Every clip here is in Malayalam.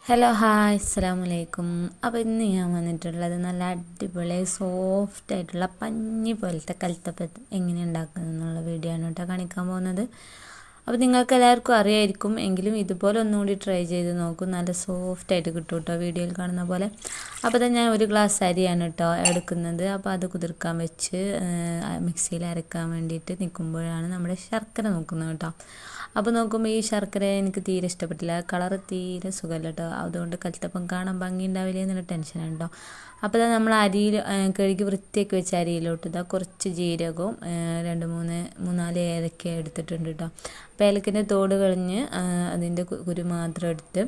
ഹലോ ഹായ് അസ്സലാമലൈക്കും. അപ്പോൾ ഇന്ന് ഞാൻ വന്നിട്ടുള്ളത് നല്ല അടിപൊളി സോഫ്റ്റ് ആയിട്ടുള്ള പഞ്ഞി പോലത്തെ കൽത്തപ്പം എങ്ങനെ ഉണ്ടാക്കുന്നത് എന്നുള്ള വീഡിയോ ആണ് കേട്ടോ കാണിക്കാൻ പോകുന്നത്. അപ്പോൾ നിങ്ങൾക്ക് എല്ലാവർക്കും അറിയായിരിക്കും, എങ്കിലും ഇതുപോലെ ഒന്നുകൂടി ട്രൈ ചെയ്ത് നോക്കും. നല്ല സോഫ്റ്റ് ആയിട്ട് കിട്ടും കേട്ടോ വീഡിയോയിൽ കാണുന്ന പോലെ. അപ്പോൾ തന്നെ ഞാൻ ഒരു ഗ്ലാസ് അരിയാണ് കേട്ടോ എടുക്കുന്നത്. അപ്പോൾ അത് കുതിർക്കാൻ വെച്ച് മിക്സിയിൽ അരക്കാൻ വേണ്ടിയിട്ട് നിൽക്കുമ്പോഴാണ് നമ്മുടെ ശർക്കര നോക്കുന്നത് കേട്ടോ. അപ്പോൾ നോക്കുമ്പോൾ ഈ ശർക്കര എനിക്ക് തീരെ ഇഷ്ടപ്പെട്ടില്ല, കളറ് തീരെ സുഖമല്ല കേട്ടോ. അതുകൊണ്ട് കൽത്തപ്പം കാണാൻ ഭംഗി ഉണ്ടാവില്ല എന്നുള്ള ടെൻഷനാണ് കേട്ടോ. അപ്പോൾ നമ്മൾ അരിയിൽ കഴുകി വൃത്തിയാക്കി വെച്ച അരിയിലോട്ട് ഇതാ കുറച്ച് ജീരകവും മൂന്നാല് ഏലക്ക എടുത്തിട്ടുണ്ട് കേട്ടോ. അപ്പോൾ ഏലക്കൻ്റെ തോട് കളഞ്ഞ് അതിൻ്റെ കുരു മാത്രം എടുത്ത്,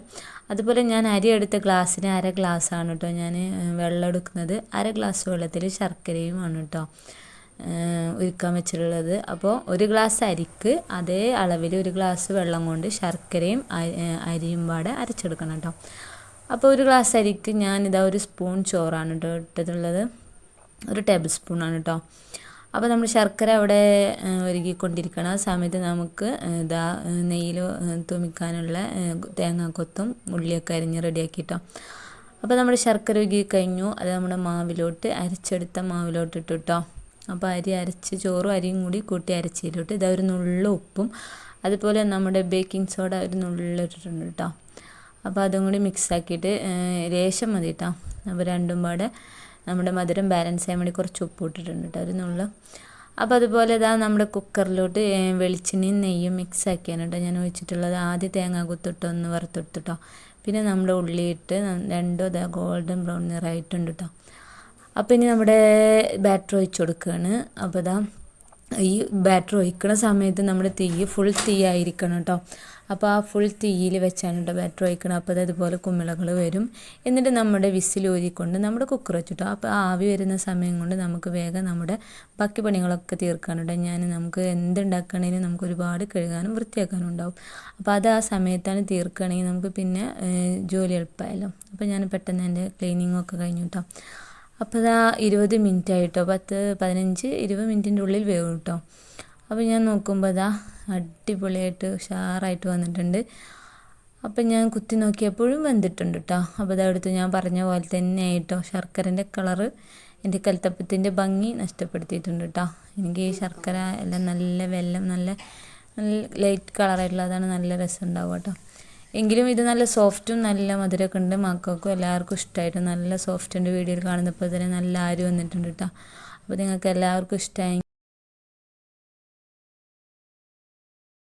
അതുപോലെ ഞാൻ അരി എടുത്ത ഗ്ലാസ്സിന് അര ഗ്ലാസ്സാണ് കേട്ടോ ഞാൻ വെള്ളം എടുക്കുന്നത്. അര ഗ്ലാസ് വെള്ളത്തിൽ ശർക്കരയുമാണ് കേട്ടോ ഉരുക്കാൻ വെച്ചിട്ടുള്ളത്. അപ്പോൾ ഒരു ഗ്ലാസ് അരിക്ക് അതേ അളവിൽ ഒരു ഗ്ലാസ് വെള്ളം കൊണ്ട് ശർക്കരയും അരിയും പാടെ അരച്ചെടുക്കണം കേട്ടോ. അപ്പോൾ ഒരു ഗ്ലാസ് അരിക്ക് ഞാനിതാ ഒരു സ്പൂൺ ചോറാണ് കേട്ടോ ഇട്ടിട്ടുള്ളത്, ഒരു ടേബിൾ സ്പൂണാണ് കേട്ടോ. അപ്പോൾ നമ്മൾ ശർക്കര അവിടെ ഒരുക്കിക്കൊണ്ടിരിക്കണം. ആ സമയത്ത് നമുക്ക് ഇതാ നെയ്യിൽ തുമിക്കാനുള്ള തേങ്ങാക്കൊത്തും ഉള്ളിയൊക്കെ അരിഞ്ഞ് റെഡിയാക്കിട്ടോ. അപ്പോൾ നമ്മുടെ ശർക്കര ഉരുക്കി കഴിഞ്ഞു. അത് നമ്മുടെ മാവിലോട്ട് അരച്ചെടുത്ത മാവിലോട്ട് ഇട്ടു കേട്ടോ. അപ്പോൾ അരി അരച്ച് ചോറും അരിയും കൂടി കൂട്ടി അരച്ചിലോട്ട് ഇതാ ഒരു നുള്ള ഉപ്പും അതുപോലെ നമ്മുടെ ബേക്കിംഗ് സോഡ ഒരു നുള്ളിട്ടിട്ടുണ്ട് കേട്ടോ. അപ്പോൾ അതും കൂടി മിക്സ് ആക്കിയിട്ട് ലേശം മതി കേട്ടോ. അപ്പോൾ രണ്ടും പാടെ നമ്മുടെ മധുരം ബാലൻസ് ചെയ്യാൻ വേണ്ടി കുറച്ച് ഉപ്പ് ഇട്ടിട്ടുണ്ട് കേട്ടോ, ഒരു നുള്ള. അപ്പോൾ അതുപോലെ ഇതാ നമ്മുടെ കുക്കറിലോട്ട് വെളിച്ചെണ്ണയും നെയ്യും മിക്സ് ആക്കിയാണ് കേട്ടോ ഞാൻ ഒഴിച്ചിട്ടുള്ളത്. ആദ്യം തേങ്ങ കുത്തിട്ടൊന്ന് വറുത്തെടുത്തിട്ടോ, പിന്നെ നമ്മുടെ ഉള്ളിയിട്ട് രണ്ടും ഇതാ ഗോൾഡൻ ബ്രൗൺ നിറായിട്ടുണ്ട് കേട്ടോ. അപ്പോൾ ഇനി നമ്മുടെ ബാറ്റർ ഒഴിച്ച് കൊടുക്കുകയാണ്. അപ്പോൾ ഇതാ ഈ ബാറ്റർ ഒഴിക്കുന്ന സമയത്ത് നമ്മുടെ ഫുൾ തീ ആയിരിക്കണം കേട്ടോ. അപ്പോൾ ആ ഫുൾ തീയിൽ വെച്ചാണ് കേട്ടോ ബാറ്റർ ഒഴിക്കണം. അപ്പോൾ അതുപോലെ കുമിളകൾ വരും. എന്നിട്ട് നമ്മുടെ വിസിൽ ഊരിക്കൊണ്ട് നമ്മുടെ കുക്കർ വെച്ചിട്ടോ. അപ്പോൾ ആവി വരുന്ന സമയം കൊണ്ട് നമുക്ക് വേഗം നമ്മുടെ ബാക്കി പണികളൊക്കെ തീർക്കാൻ കേട്ടോ. നമുക്ക് എന്തുണ്ടാക്കണമെങ്കിലും നമുക്ക് ഒരുപാട് കഴുകാനും വൃത്തിയാക്കാനും ഉണ്ടാവും. അപ്പോൾ അത് ആ സമയത്താണ് തീർക്കുകയാണെങ്കിൽ നമുക്ക് പിന്നെ ജോലി എളുപ്പമായല്ലോ. അപ്പോൾ ഞാൻ പെട്ടെന്ന് എൻ്റെ ക്ലീനിങ്ങൊക്കെ കഴിഞ്ഞു കേട്ടോ. അപ്പോൾ ഇതാ 20 മിനിറ്റ് ആയിട്ടോ, 15-20 മിനിറ്റിൻ്റെ ഉള്ളിൽ വേവും കേട്ടോ. അപ്പോൾ ഞാൻ നോക്കുമ്പോൾ ഇതാ അടിപൊളിയായിട്ട് ഉഷാറായിട്ട് വന്നിട്ടുണ്ട്. അപ്പം ഞാൻ കുത്തി നോക്കിയപ്പോഴും വെന്തിട്ടുണ്ട് കേട്ടോ. അപ്പോൾ ഇതടുത്ത് ഞാൻ പറഞ്ഞ പോലെ തന്നെ ആയിട്ടോ, ശർക്കരൻ്റെ കളറ് എൻ്റെ കൽത്തപ്പത്തിൻ്റെ ഭംഗി നഷ്ടപ്പെടുത്തിയിട്ടുണ്ട് കേട്ടോ. എനിക്ക് ഈ ശർക്കര എല്ലാം നല്ല വെല്ലം നല്ല ലൈറ്റ് കളറായിട്ടുള്ളതാണ് നല്ല രസം ഉണ്ടാവും കേട്ടോ. എങ്കിലും ഇത് നല്ല സോഫ്റ്റും നല്ല മധുരമൊക്കെ ഉണ്ട്. മക്കൾക്കും എല്ലാവർക്കും ഇഷ്ടമായിട്ട് നല്ല സോഫ്റ്റ് ഉണ്ട്. വീഡിയോയിൽ കാണുന്നപ്പോൾ തന്നെ നല്ല ആര് വന്നിട്ടുണ്ട് കേട്ടോ. അപ്പോൾ നിങ്ങൾക്ക് എല്ലാവർക്കും ഇഷ്ടമായി.